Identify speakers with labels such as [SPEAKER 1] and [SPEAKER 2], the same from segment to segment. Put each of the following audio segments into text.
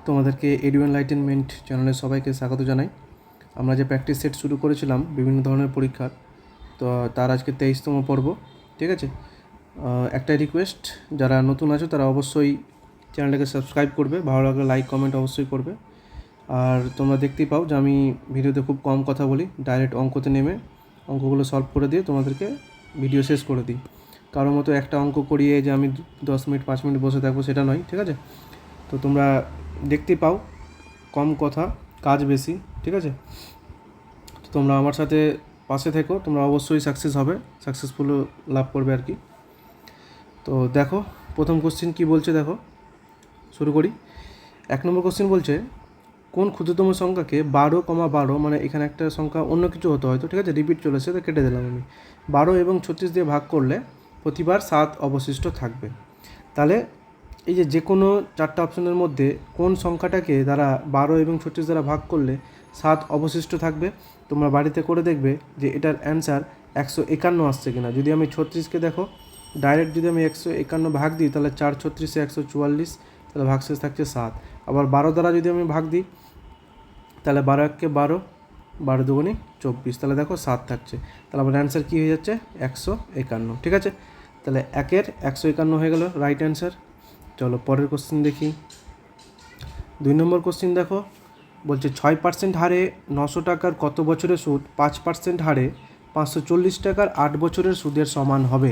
[SPEAKER 1] তোমাদেরকে edu enlightenment চ্যানেলে সবাইকে স্বাগত জানাই। আমরা যে প্র্যাকটিস সেট শুরু করেছিলাম বিভিন্ন ধরনের পরীক্ষার, তো তার আজকে 23তম পর্ব। ঠিক আছে, একটা রিকোয়েস্ট, যারা নতুন আছো তারা অবশ্যই চ্যানেলটাকে সাবস্ক্রাইব করবে, ভালো লাগলে লাইক কমেন্ট অবশ্যই করবে। আর তোমরা দেখতেই পাও যে আমি ভিডিওতে খুব কম কথা বলি, ডাইরেক্ট অঙ্কতে নেমে অঙ্কগুলো সলভ করে দিয়ে তোমাদেরকে ভিডিও শেষ করে দিই। কারোর মতো একটা অঙ্ক করিয়ে যে আমি 10 মিনিট 5 মিনিট বসে থাকবো সেটা নয়। ঠিক আছে, তো তোমরা দেখতে পাও কম কথা কাজ বেশি। ঠিক আছে, তো তোমরা আমার সাথে পাশে থেকো, তোমরা অবশ্যই সাকসেস হবে, সাকসেসফুল লাভ করবে আর কি। তো দেখো প্রথম কোশ্চিন কি বলছে, দেখো শুরু করি। 1 নম্বর কোশ্চিন বলছে, কোন ক্ষুদ্রতম সংখ্যাকে 12,12, মানে এখানে একটা সংখ্যা অন্য কিছু হতো হয়তো, ঠিক আছে, রিপিট চলেছে তো কেটে দিলাম আমি, 12 এবং 36 দিয়ে ভাগ করলে প্রতিবার 7 অবশিষ্ট থাকবে। তাহলে এই যে কোনো চারটা অপশনের মধ্যে কোন সংখ্যাটাকে দ্বারা 12 এবং 36 দ্বারা ভাগ করলে 7 অবশিষ্ট থাকবে, তোমরা বাড়িতে করে দেখবে যে এটার অ্যান্সার 151 আসছে কিনা। যদি আমি 36কে দেখো, ডাইরেক্ট যদি আমি 151 ভাগ দিই তাহলে 4 36 144, তাহলে ভাগশেষ থাকছে 7। আবার 12 দ্বারা যদি আমি ভাগ দিই তাহলে 12 1 12, 12 দুগুণে 24, তাহলে দেখো 7 থাকছে। তাহলে আমার অ্যান্সার কী হয়ে যাচ্ছে 151। ঠিক আছে, তাহলে 1-এর 151 হয়ে গেল রাইট অ্যান্সার। চলো পরের কোশ্চেন দেখি। 2 নম্বর কোশ্চেন দেখো, বলছে 6% হারে 900 টাকার কত বছরের সুদ 5% হারে 540 টাকার 8 বছরের সুদের সমান হবে।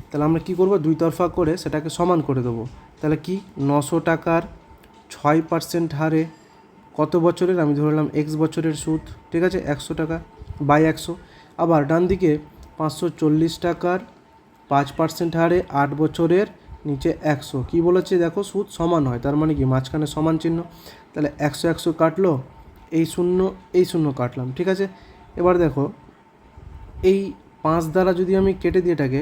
[SPEAKER 1] তাহলে আমরা কি করব, দুই তরফা করে সেটাকে সমান করে দেবো। তাহলে কি 900 টাকার 6% হারে কত বছরের, আমি ধরলাম x বছরের সুদ, ঠিক আছে, 100 টাকা বাই 100। আবার ডান দিকে 540 টাকার 5% হারে 8 বছরের নিচে 100, কী বলেছে দেখো সুদ সমান হয়, তার মানে কি মাঝখানে সমান চিহ্ন। তাহলে 100 100 কাটলো, এই শূন্য কাটলাম। ঠিক আছে, এবার দেখো এই 5 দ্বারা যদি আমি কেটে দিই এটাকে,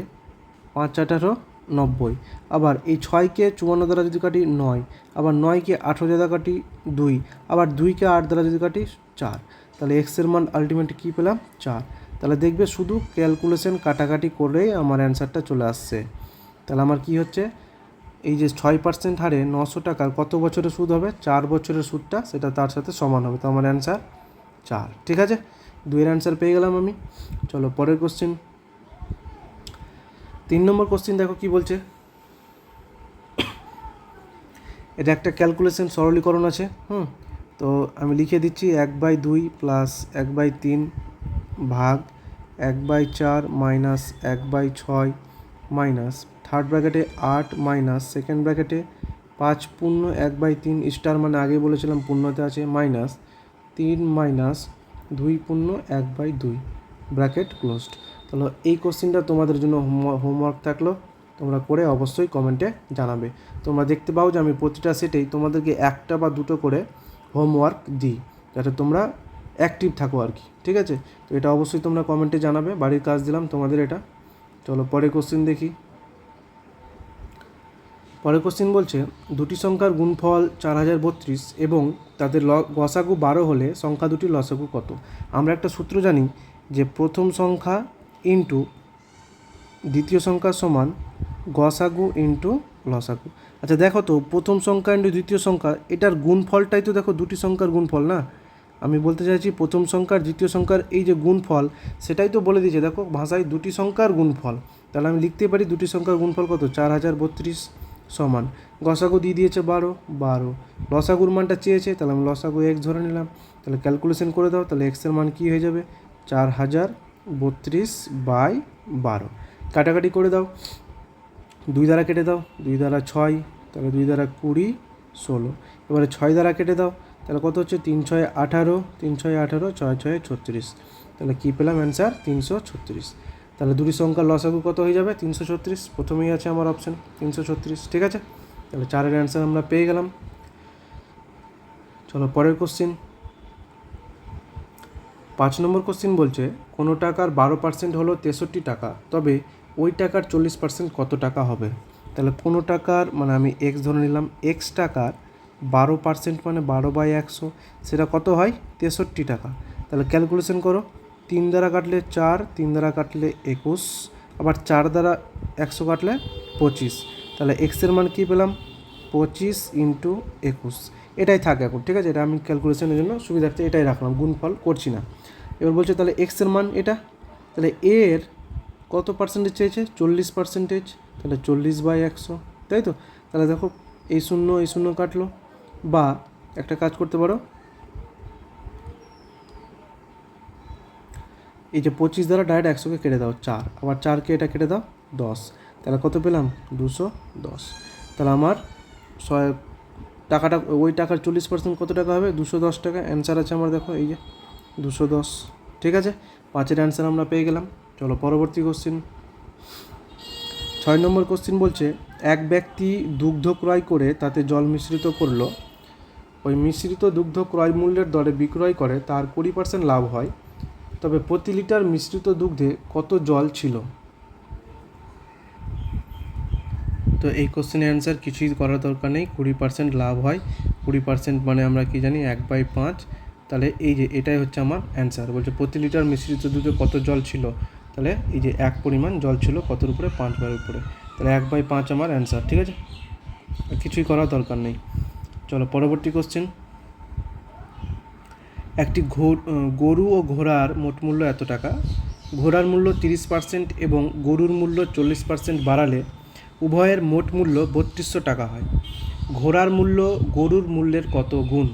[SPEAKER 1] 5 18 90, আবার এই 6কে 54 দ্বারা যদি কাটি 9, আবার 9কে 18 দ্বারা কাটি 2, আবার 2কে 8 দ্বারা যদি কাটি 4, তাহলে এক্সের মান আলটিমেট কী পেলাম 4। তাহলে দেখবে শুধু ক্যালকুলেশন কাটাকাটি করেই আমার অ্যান্সারটা চলে আসছে। তাহলে আমার কি হচ্ছে, এই যে 6% হারে 900 টাকার কত বছরের সুদ হবে, 4 বছরের সুদটা সেটা তার সাথে সমান হবে, তো আমার অ্যান্সার 4। ঠিক আছে, 2-এর অ্যান্সার পেয়ে গেলাম আমি। চলো পরের কোশ্চেন। 3 নম্বর কোশ্চেন দেখো কি বলছে, এটা একটা ক্যালকুলেশন সরলীকরণ আছে। তো আমি লিখে দিচ্ছি 1/2 প্লাস 1/3 ভাগ 1/4 মাইনাস 1/6 মাইনাস থার্ড ব্র্যাকেটে 8 মাইনাস সেকেন্ড ব্র্যাকেটে 5 পূর্ণ 1/3 স্টার মানে আগে বলেছিলাম পূর্ণতে আছে, মাইনাস 3 মাইনাস 2 পূর্ণ 1/2 ব্র্যাকেট ক্লোজড। তাহলে এই কোশ্চেনটা তোমাদের জন্য হোমওয়ার্ক থাকলো, তোমরা করে অবশ্যই কমেন্টে জানাবে। তোমরা দেখতে পাও যে আমি প্রতিটা সেটেই তোমাদেরকে একটা বা দুটো করে হোমওয়ার্ক দিই, যাতে তোমরা অ্যাক্টিভ থাকো আর কি। ঠিক আছে, তো এটা অবশ্যই তোমরা কমেন্টে জানাবে, বাড়ির কাজ দিলাম তোমাদের এটা। চলো পরের কোশ্চেন দেখি। পরের কোশ্চেন বলছে, দুটি সংখ্যার গুণফল 4032 এবং তাদের গসাগু 12 হলে সংখ্যা দুটির লসাগু কত। আমরা একটা সূত্র জানি যে প্রথম সংখ্যা ইন্টু দ্বিতীয় সংখ্যা সমান গসাগু ইন্টু লসাগু। আচ্ছা দেখো তো, প্রথম সংখ্যা ইন্টু দ্বিতীয় সংখ্যা, এটার গুণফলটাই তো দেখো দুটি সংখ্যার গুণফল না। আমি বলতে চাইছি প্রথম সংখ্যার দ্বিতীয় সংখ্যার এই যে গুণফল, সেটাই তো বলে দিয়েছে দেখো ভাষায় দুটি সংখ্যার গুণফল। তাহলে আমি লিখতে পারি দুটি সংখ্যার গুণফল কত, 4032 সমান গসাগু দিয়ে দিয়েছে 12, লসাগুর মানটা চেয়েছে, তাহলে আমি লসাগু x ধরে নিলাম। তাহলে ক্যালকুলেশন করে দাও, তাহলে এক্সের মান কী হয়ে যাবে 4032/12। কাটাকাটি করে দাও, 2 দ্বারা কেটে দাও, 2 দ্বারা 6, তাহলে 2 দ্বারা 20 16, এবারে 6 দ্বারা কেটে দাও, তাহলে কত হচ্ছে 3 6 18, 3 6 18, 6 6 36, তাহলে কী পেলাম অ্যান্সার 336। তাহলে দুটি সংখ্যার লসাগু কত হয়ে যাবে 336, প্রথমেই আছে আমার অপশান 336। ঠিক আছে, তাহলে 4-এর অ্যান্সার আমরা পেয়ে গেলাম। চলো পরের কোশ্চিন। 5 নম্বর কোশ্চিন বলছে, কোনো টাকার 12% হলো 63 টাকা, তবে ওই টাকার 40% কত টাকা হবে। তাহলে কোনো টাকার মানে আমি এক্স ধরে নিলাম, এক্স টাকার 12% মানে 12/100, সেটা কত হয় 63 টাকা। তাহলে ক্যালকুলেশন করো, 3 দ্বারা কাটলে 4, 3 দ্বারা কাটলে 21, আবার 4 দ্বারা 100 কাটলে 25, তাহলে এক্সের মান কী পেলাম 25 × 21। এটাই থাকে এখন, ঠিক আছে? এটা আমি ক্যালকুলেশনের জন্য সুবিধার্থে এটাই রাখলাম, গুণফল করছি না। এবার বলছে তাহলে এক্সের মান এটা, তাহলে এর কত পার্সেন্টেজ চেয়েছে? 40%। তাহলে 40/100, তাই তো? তাহলে দেখো এই শূন্য কাটলো, বা একটা কাজ করতে পারো, এই যে 25 দ্বারা ডাইরেক্ট 100কে কেটে দাও 4, আবার 4কে এটা কেটে দাও 10, তাহলে কত পেলাম? 210। তাহলে আমার টাকাটা, ওই টাকার 40% কত টাকা হবে? 210 টাকা। অ্যান্সার আছে আমার, দেখো এই যে 210, ঠিক আছে? 5-এর অ্যান্সার আমরা পেয়ে গেলাম। চলো পরবর্তী কোশ্চিন। 6 নম্বর কোশ্চিন বলছে, এক ব্যক্তি দুগ্ধ ক্রয় করে তাতে জল মিশ্রিত করলো, ওই মিশ্রিত দুগ্ধ ক্রয় মূল্যের দরে বিক্রয় করে, তার 20% লাভ হয়, তবে প্রতি লিটার মিশ্রিত দুগ্ধে কত জল ছিল? তো এই কোশ্চেনের অ্যান্সার কিছুই করার দরকার নেই, 20% লাভ হয়। 20% মানে আমরা কি জানি? 1/5। তাহলে এই যে এটাই হচ্ছে আমার অ্যান্সার। বলছে প্রতি লিটার মিশ্রিত দুধে কত জল ছিল, তাহলে এই যে 1 পরিমাণ জল ছিল কতর উপরে? 5/5 উপরে, তাহলে 1/5 আমার অ্যান্সার, ঠিক আছে? আর কিছুই করার দরকার নেই। চলো পরবর্তী কোশ্চেন। একটি গরু ও ঘোড়ার মোট মূল্য এত টাকা, ঘোড়ার মূল্য 30% এবং গরুর মূল্য 40% বাড়ালে উভয়ের মোট মূল্য 3200 টাকা হয়। ঘোড়ার মূল্য গরুর মূল্যের কত গুণ?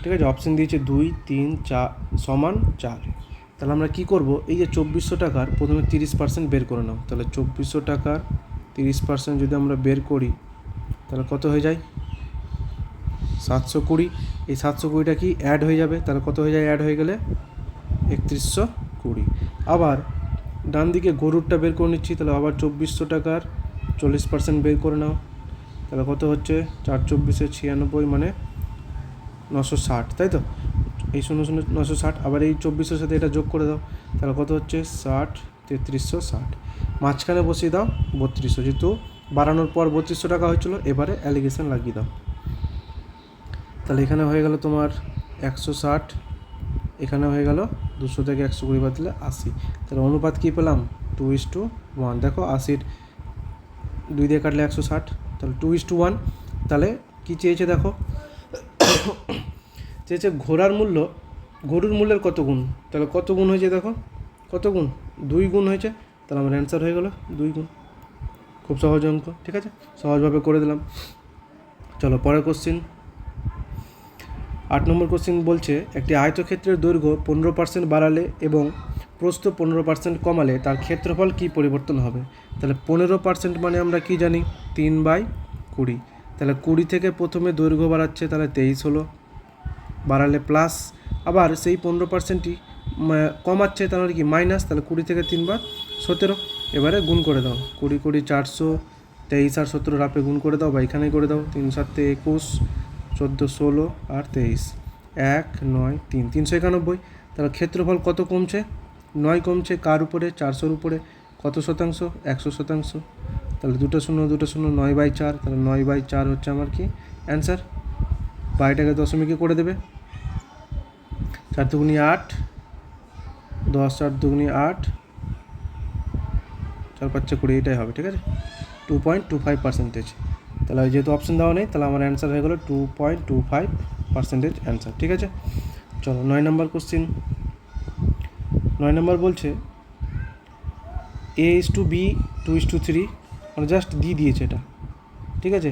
[SPEAKER 1] ঠিক আছে, অপশান দিয়েছে 2, 3, 4 সমান 4। তাহলে আমরা কি করব? এই যে 2400 টাকার প্রথমে 30% বের করে নাও। তাহলে 2400 টাকার 30% যদি আমরা বের করি, তাহলে কত হয়ে যায়? 720। এই 720টা কি অ্যাড হয়ে যাবে? তাহলে কত হয়ে যায় অ্যাড হয়ে গেলে? 3120। আবার ডান দিকে গরুরটা বের করে নিচ্ছি, তাহলে আবার 2400 টাকার 40% বের করে নাও, তাহলে কত হচ্ছে? 4×24=96, মানে 960, তাই তো? এই 960, আবার এই 2400-র সাথে এটা যোগ করে দাও, তাহলে কত হচ্ছে? 60, 3360। মাঝখানে বসিয়ে দাও 3200, যেহেতু বাড়ানোর পর 3200 টাকা হয়েছিল, এবারে অ্যালিগেশন লাগিয়ে দাও। তাহলে এখানে হয়ে গেল তোমার 160, এখানে হয়ে গেল 200 থেকে 120 বাদ দিলে 80। তাহলে অনুপাত কী পেলাম? 2:1। দেখো 80-র 2 দিয়ে কাটলে 160, তাহলে 2:1। তাহলে কী চেয়েছে দেখো? চেয়েছে গরুর মূল্যের কত গুণ। তাহলে কত গুণ হয়েছে দেখো? কত গুণ? 2 গুণ হয়েছে। তাহলে আমার অ্যান্সার হয়ে গেল 2 গুণ। খুব সহজ অঙ্ক, ঠিক আছে? সহজভাবে করে দিলাম। চলো পরের কোশ্চিন। 8 নম্বর কোশ্চিন বলছে, একটি আয়তক্ষেত্রের দৈর্ঘ্য 15% বাড়ালে এবং প্রস্থ 15% কমালে তার ক্ষেত্রফল কী পরিবর্তন হবে? তাহলে 15% মানে আমরা কি জানি? 3/20। তাহলে 20 থেকে প্রথমে দৈর্ঘ্য বাড়াচ্ছে, তাহলে 23 হলো, বাড়ালে প্লাস, আবার সেই 15%ই কমাচ্ছে, তাহলে কি মাইনাস, তাহলে 20 থেকে 3/17। এবারে গুণ করে দাও, 20 20 400, 23 আর 17 রাপে গুণ করে দাও, বা এখানেই করে দাও, 3 7 21, 14 16 আর 23, 1 9 3, 391। তাহলে ক্ষেত্রফল কত কমছে? 9 কমছে। কার উপরে? 400-র উপরে। কত শতাংশ? 100%। তাহলে 2 শূন্য 2 শূন্য, 9/4, তাহলে 9/4 হচ্ছে আমার কি অ্যান্সার। বা এটাকে দশমিকে করে দেবে, 4 দুগুনি 8, 10 4 দুগুনি 8, 4 5 20, এটাই হবে, ঠিক আছে? 2.25%। তাহলে যেহেতু অপশন দেওয়া নেই, তাহলে আমার অ্যান্সার হয়ে গেলো 2.25% অ্যান্সার, ঠিক আছে? চলো 9 নম্বর কোশ্চিন। 9 নম্বর বলছে A:B 2:3, মানে জাস্ট দিয়েছে এটা, ঠিক আছে?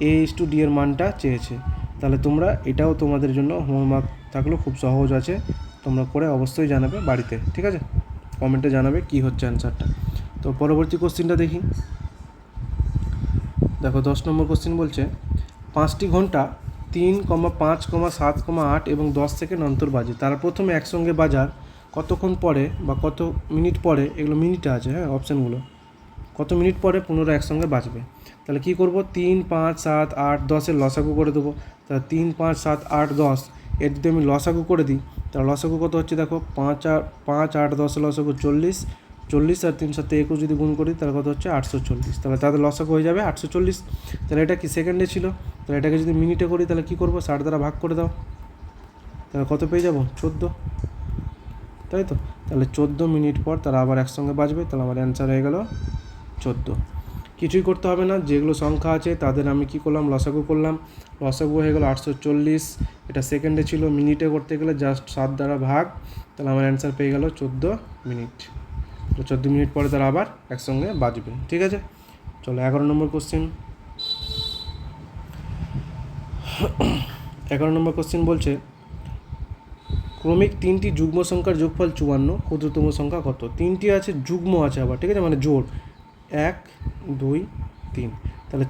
[SPEAKER 1] A:D এর মানটা চেয়েছে। তাহলে তোমরা এটাও তোমাদের জন্য হোমওয়ার্ক থাকলো, খুব সহজ আছে, তোমরা করে অবশ্যই জানাবে বাড়িতে, ঠিক আছে? কমেন্টে জানাবে কি হচ্ছে অ্যান্সারটা। তো পরবর্তী কোশ্চিনটা দেখি। দেখো 10 নম্বর কোশ্চিন বলছে, 5টি ঘন্টা 3, 5, 7, 8 এবং 10 সেকেন্ড অন্তর বাজে, তারা প্রথমে একসঙ্গে বাজার কতক্ষণ পরে বা কত মিনিট পরে, এগুলো মিনিটে আছে, হ্যাঁ অপশানগুলো, কত মিনিট পরে পুনরায় একসঙ্গে বাজবে। তাহলে কী করব? 3, 5, 7, 8, 10-এর লসাগু করে দেবো। তাহলে 3, 5, 7, 8, 10 এর যদি আমি লসাগু করে দিই, তাহলে লসাগু কত হচ্ছে দেখো? 5, 8, 10-এর লসাগু 40, 40 আর 3 7 21 যদি গুণ করি, তাহলে কত হচ্ছে? 840। তাহলে তাদের লসাগু হয়ে যাবে 840। তাহলে এটা কি সেকেন্ডে ছিল? তাহলে এটাকে যদি মিনিটে করি, তাহলে কী করবো? 60 দ্বারা ভাগ করে দাও, তাহলে কত পেয়ে যাবো? 14, তাই তো? তাহলে 14 মিনিট পর তারা আবার একসঙ্গে বাজবে, তাহলে আমার অ্যান্সার হয়ে গেল 14। কিছুই করতে হবে না, যেগুলো সংখ্যা আছে তাদের আমি কি করলাম, লসাগু করলাম। লসাগু হয়ে গেল 840, এটা সেকেন্ডে ছিল, মিনিটে করতে গেলে জাস্ট 7 দ্বারা ভাগ, তাহলে আমার অ্যান্সার পেয়ে গেল 14 মিনিট। তো 14 মিনিট পরে তারা আবার একসঙ্গে বাজবে, ঠিক আছে। চলো 11 নম্বর কোশ্চেন। 11 নম্বর কোশ্চেন বলছে ক্রমিক 3টি যুগ্ম সংখ্যার যোগফল 54, ক্ষুদ্রতম সংখ্যা কত? 3টি আছে, যুগ্ম আছে আবার, ঠিক আছে, মানে জোড় 1 2 3, তাহলে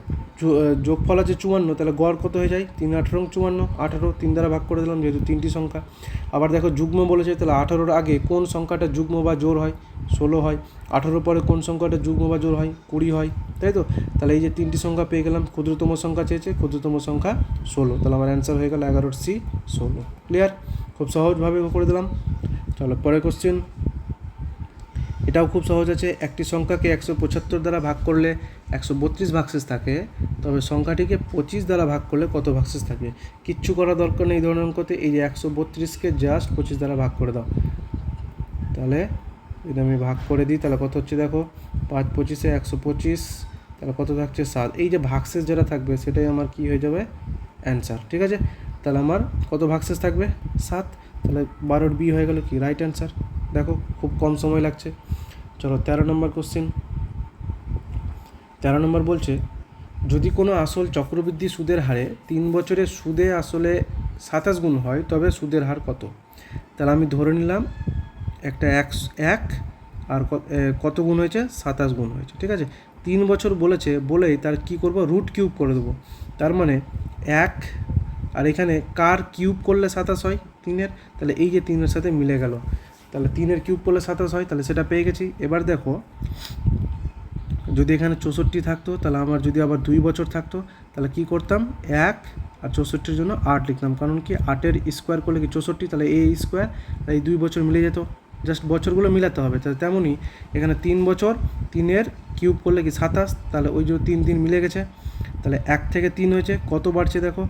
[SPEAKER 1] যোগফল আছে 54, তাহলে গড় কত হয়ে যায়? 3 18 54, 18 3 দ্বারা ভাগ করে দিলাম যেহেতু 3টি সংখ্যা। আবার দেখো যুগ্ম বলেছে, তাহলে 18-র আগে কোন সংখ্যাটা যুগ্ম বা জোড় হয়? 16 হয়। 18 পরে কোন সংখ্যাটা যুগ্ম বা জোড় হয়? 20 হয়, তাই তো। তাহলে এই যে 3টি সংখ্যা পেয়ে গেলাম, ক্ষুদ্রতম সংখ্যা চেয়েছে, ক্ষুদ্রতম সংখ্যা 16, তাহলে আমার অ্যান্সার হয়ে গেল 11C 16। ক্লিয়ার? খুব সহজভাবে করে দিলাম। চলো পরের কোশ্চেন, এটাও খুব সহজ আছে। একটি সংখ্যাকে 175 দ্বারা ভাগ করলে 132 ভাগশেষ থাকে, তবে সংখ্যাটিকে 25 দ্বারা ভাগ করলে কত ভাগশেষ থাকে? কিচ্ছু করার দরকার নেই এই ধরনের অঙ্কতে। এই যে 132কে জাস্ট 25 দ্বারা ভাগ করে দাও, তাহলে যদি আমি ভাগ করে দিই তাহলে কত হচ্ছে দেখো, 5 25-এ 125, তাহলে কত থাকছে 7। এই যে ভাগশেষ যেটা থাকবে সেটাই আমার কি হয়ে যাবে? অ্যান্সার, ঠিক আছে। তাহলে আমার কত ভাগশেষ থাকবে? 7, তাহলে 12-র বি হয়ে গেল কি রাইট অ্যান্সার। দেখো খুব কম সময় লাগছে। চলো 13 নম্বর কোশ্চেন। 13 নম্বর বলছে যদি কোনো আসল চক্রবৃদ্ধি সুদের হারে 3 বছরের সুদে আসলে 27 গুণ হয়, তবে সুদের হার কত? তাহলে আমি ধরে নিলাম একটা এক আর কত গুণ হয়েছে? 27 গুণ হয়েছে, ঠিক আছে। 3 বছর বলেছে বলেই তার কি করব? রুট কিউব করে দেবো। তার মানে 1 আর এখানে কার কিউব করলে 27 হয়? 3-এর, তাহলে এই যে 3-এর সাথে মিলে গেল, তাহলে 3-এর কিউব করলে 27 হয়, তাহলে সেটা পেয়ে গেছি। এবার দেখো যদি এখানে 64 থাকতো, তাহলে আমার যদি আবার 2 বছর থাকতো, তাহলে কি করতাম? 1 আর 64-র জন্য 8 লিখতাম, কারণ কি 8-এর স্কোয়ার করলে কি 64, তাহলে এই স্কোয়ার, এই 2 বছর মিলে যেত, জাস্ট বছরগুলো মিলাতে হবে। তাহলে তেমনই এখানে 3 বছর, 3-এর কিউব করলে কি 27, তাহলে ওই যে 3 3 মিলে গেছে, তাহলে 1 থেকে 3 হয়েছে, কত বাড়ছে দেখো?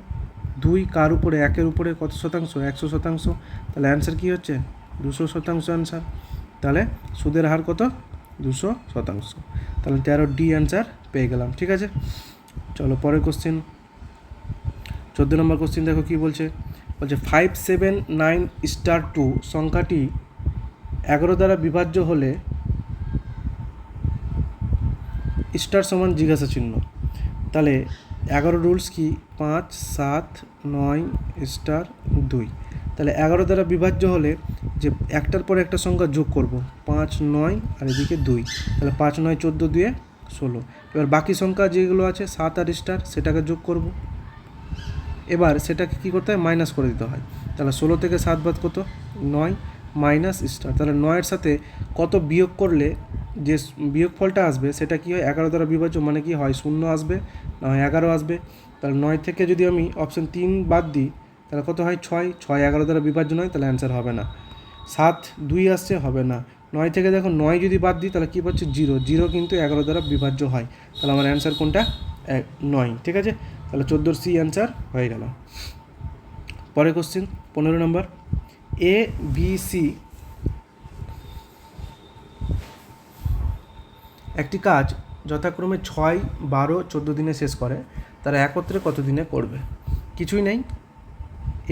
[SPEAKER 1] 2, কার উপরে? 1-এর উপরে কত শতাংশ? 100%, তাহলে অ্যান্সার কী হচ্ছে? 200% অ্যান্সার। তাহলে সুদের হার কত? 200%। তাহলে 13D অ্যান্সার পেয়ে গেলাম, ঠিক আছে। চলো পরের কোশ্চেন, 14 নম্বর কোশ্চেন দেখো কী বলছে। বলছে 579*2 সংখ্যাটি 11 দ্বারা বিভাজ্য হলে স্টার সমান জিজ্ঞাসা চিহ্ন। তাহলে 11 রুলস কি? 5 7 9 স্টার 2। তাহলে 11 দ্বারা বিভাজ্য হলে যে একটার পরে একটা সংখ্যা যোগ করব, 5 9 আর এদিকে 2, তাহলে 5 9 14 2 16। এবার বাকি সংখ্যা যেগুলো আছে 7 আর স্টার সেটাকে যোগ করব, এবার সেটাকে কী করতে হয়? মাইনাস করে দিতে হয়। তাহলে 16 থেকে 7 বাদ কত? 9 মাইনাস স্টার, তাহলে 9-এর সাথে কত বিয়োগ করলে যে বিয়োগফলটা আসবে সেটা কী হয়? 11 দ্বারা বিভাজ্য, মানে কি হয়? 0 আসবে, না হয় 11 আসবে। তাহলে 9 থেকে যদি আমি অপশান 3 বাদ দিই, তাহলে কত হয়? 6 6 11 দ্বারা বিভাজ্য নয়, তাহলে অ্যান্সার হবে না। 7 2 আসছে, হবে না। 9 থেকে দেখো 9 যদি বাদ দিই তাহলে কী পাচ্ছি? 0 0 কিন্তু 11 দ্বারা বিভাজ্য হয়, তাহলে আমার অ্যান্সার কোনটা? 9, ঠিক আছে। তাহলে 14C অ্যান্সার হয়ে গেল। পরের কোশ্চেন 15 নম্বর। ABC একটি কাজ যথাক্রমে 6 12 14 দিনে শেষ করে, তারা একত্রে কত দিনে করবে? কিছুই নেই,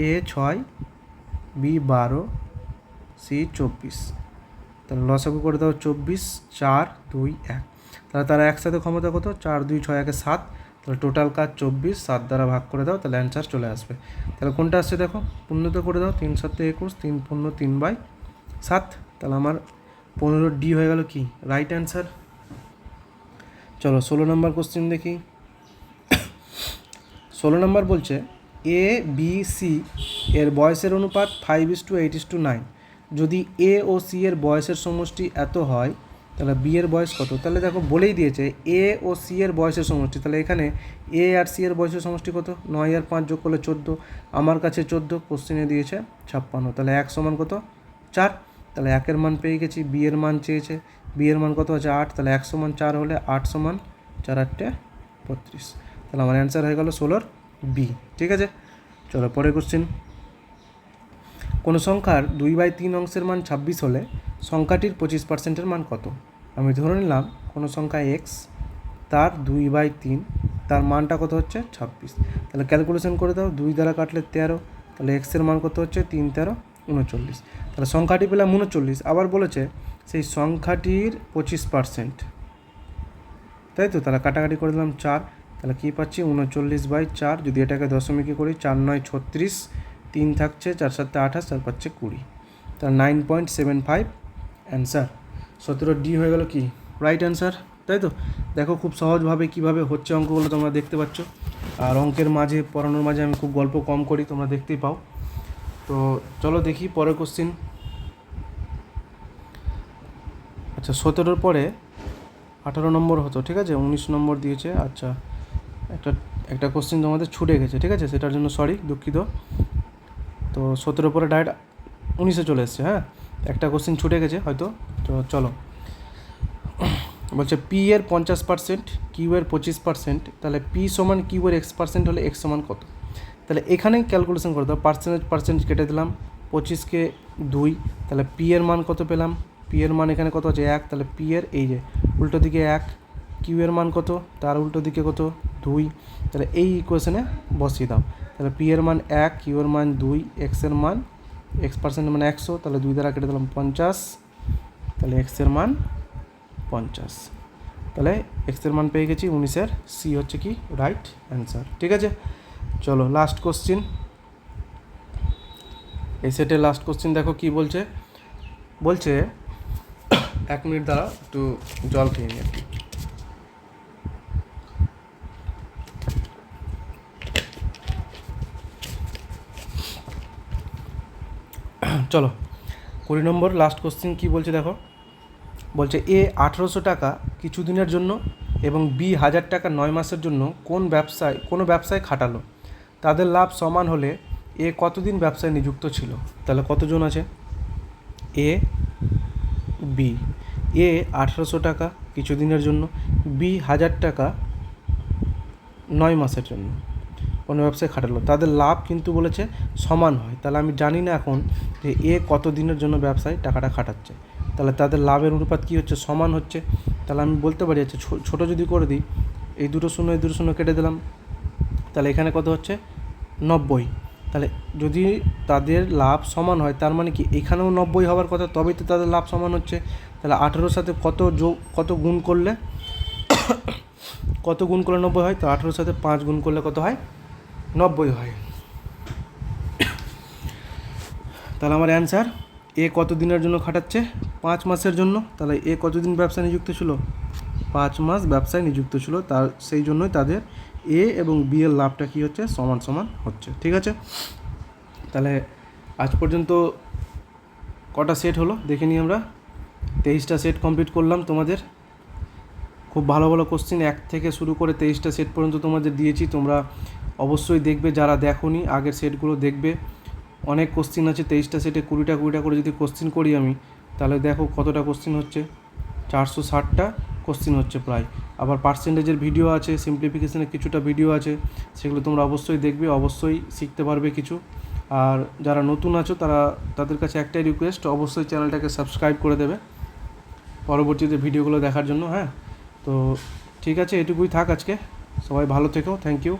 [SPEAKER 1] A 6 B 12 C 24, তাহলে লসাগু করে দাও 24 4 2 1, তাহলে তারা একসাথে ক্ষমতা কত? 4 2 6 1 7, তাহলে টোটাল কাজ 24, 7 দ্বারা ভাগ করে দাও, তাহলে অ্যান্সার চলে আসবে। তাহলে কোনটা আসছে দেখো, পূর্ণতে করে দাও, 3 7 21, 3 পূর্ণ 3/7, তাহলে আমার 15D হয়ে গেল কি রাইট অ্যান্সার। চলো 16 নম্বর কোশ্চেন দেখি। 16 নম্বর বলছে ABC এর বয়সের অনুপাত 5:8:9, যদি A ও C এর বয়সের সমষ্টি এত হয়, তাহলে B এর বয়স কত? তাহলে দেখো বলেই দিয়েছে A ও C এর বয়সের সমষ্টি, তাহলে এখানে A আর C এর বয়সের সমষ্টি কত? 9 আর 5 যোগ করলে 14, আমার কাছে 14, কোশ্চেনে দিয়েছে 56, তাহলে 1 সমান কত? 4, তাহলে 1-এর মান পেয়ে গেছি। B এর মান চেয়েছে, B এর মান কত আছে? 8, তাহলে 1 সমান 4 হলে 8 সমান 4 8 32, তাহলে আমার অ্যান্সার হয়ে গেল 16 B, ঠিক আছে। চলো পরের কোশ্চেন। কোনো সংখ্যার 2/3 অংশের মান 26 হলে সংখ্যাটির 25%-এর মান কত? আমি ধরে নিলাম কোনো সংখ্যা x, তার 2/3, তার মানটা কত হচ্ছে 26। তাহলে ক্যালকুলেশন করে দাও, 2 দ্বারা কাটলে 13, তাহলে এক্সের মান কত হচ্ছে 3 13 39। তাহলে সংখ্যাটি পেলাম 39। আবার বলেছে সেই সংখ্যাটির 25%, তাই তো? তাহলে কাটাকাটি করে দিলাম 4, তাহলে কী পাচ্ছি 39/4। যদি এটাকে দশমিকে করি 4 9 36, 3 থাকছে, 4 7 28, 4 পাচ্ছে 20। তাহলে 9.75 অ্যান্সার। 17D হয়ে গেল কি রাইট অ্যান্সার, তাই তো? দেখো খুব সহজভাবে কীভাবে হচ্ছে অঙ্কগুলো তোমরা দেখতে পাচ্ছ। আর অঙ্কের মাঝে পড়ানোর মাঝে আমি খুব গল্প কম করি, তোমরা দেখতেই পাও। তো চলো দেখি পরের কোশ্চিন। আচ্ছা 17-র পরে 18 নম্বর হতো, ঠিক আছে? 19 নম্বর দিয়েছে। আচ্ছা একটা কোশ্চিন তোমাদের ছুটে গেছে, ঠিক আছে? সেটার জন্য সরি, দুঃখিত। তো 17-র পরে ডাইরেক্ট 19-এ চলে এসছে। হ্যাঁ, একটা কোশ্চিন ছুটে গেছে হয়তো। তো চলো, বলছে পি এর 50%, কিউ এর 25%, তাহলে পি সমান কিউ এর x% হলে x সমান কত? তাহলে এখানেই ক্যালকুলেশন করে দাও। পার্সেন্টেজ কেটে দিলাম, 25কে 2, তাহলে পি এর মান কত পেলাম? পি এর মান এখানে কত আছে 1, তাহলে পি এর এই যে উল্টো দিকে 1, কিউ এর মান কত? তার উল্টো দিকে কত? 2। তাহলে এই ইকুয়েশনে বসিয়ে দাও। তাহলে পি এর মান 1, কিউ এর মান 2, এক্সের মান x% মানে 100, তাহলে 2 দ্বারা কেটে দিলাম 50, তাহলে এক্সের মান 50। তাহলে এক্সের মান পেয়ে গেছি 19-এর সি হচ্ছে কি রাইট অ্যান্সার, ঠিক আছে? চলো লাস্ট কোশ্চিন, এই সেটের লাস্ট কোশ্চিন দেখো কি বলছে। বলছে 1 মিনিট দ্বারা একটু জল খেয়ে নিই আর কি। চলো 20 নম্বর লাস্ট কোশ্চিন কি বলছে দেখো। বলছে এ 1800 টাকা কিছু দিনের জন্য এবং বি 1000 টাকা 9 মাসের জন্য কোনো ব্যবসায় খাটালো। তাদের লাভ সমান হলে এ কতদিন ব্যবসায় নিযুক্ত ছিল? তাহলে কতজন আছে? এ বি, এ 1800 টাকা কিছু দিনের জন্য, বি 1000 টাকা 9 মাসের জন্য কোনো ব্যবসায় খাটালো। তাদের লাভ কিন্তু বলেছে সমান হয়। তাহলে আমি জানি না এখন যে এ কত দিনের জন্য ব্যবসায় টাকাটা খাটাচ্ছে। তাহলে তাদের লাভের অনুপাত কী হচ্ছে? সমান হচ্ছে। তাহলে আমি বলতে পারি আচ্ছা ছোটো যদি করে দিই, এই দুটো শূন্য কেটে দিলাম, তাহলে এখানে কত হচ্ছে 90। তাহলে যদি তাদের লাভ সমান হয় তার মানে কি এখানেও 90 হওয়ার কথা, তবেই তো তাদের লাভ সমান হচ্ছে। তাহলে 18-র সাথে কত গুণ করলে 90 হয়? তো 18-র সাথে 5 গুণ করলে কত হয়? 90 হয়। তাহলে আমার অ্যান্সার এ কত দিনের জন্য খাটাচ্ছে? 5 মাসের জন্য। তাহলে এ কতদিন ব্যবসায় নিযুক্ত ছিল? 5 মাস ব্যবসায় নিযুক্ত ছিল। তার সেই জন্যই তাদের এ এবং বি এর লাভটা কী হচ্ছে? সমান সমান হচ্ছে, ঠিক আছে? তাহলে আজ পর্যন্ত কটা সেট হলো দেখে নিই আমরা। 23টা সেট কমপ্লিট করলাম তোমাদের। খুব ভালো ভালো কোশ্চিন 1 থেকে শুরু করে 23টা সেট পর্যন্ত তোমাদের দিয়েছি। তোমরা অবশ্যই দেখবে, যারা দেখোনি আগের সেটগুলো দেখবে। অনেক কোশ্চিন আছে 23টা সেটে, 20টা করে যদি কোশ্চিন করি আমি, তাহলে দেখো কতটা কোশ্চিন হচ্ছে, 460টা কোশ্চিন হচ্ছে প্রায়। আবার পার্সেন্টেজের ভিডিও আছে, সিম্পলিফিকেশনের কিছুটা ভিডিও আছে, সেগুলো তোমরা অবশ্যই দেখবে, অবশ্যই শিখতে পারবে কিছু। আর যারা নতুন আছো তাদের কাছে একটাই রিকোয়েস্ট, অবশ্যই চ্যানেলটাকে সাবস্ক্রাইব করে দেবে পরবর্তীতে ভিডিওগুলো দেখার জন্য। হ্যাঁ, তো ঠিক আছে, এটুকুই থাক আজকে। সবাই ভালো থেকো, থ্যাংক ইউ।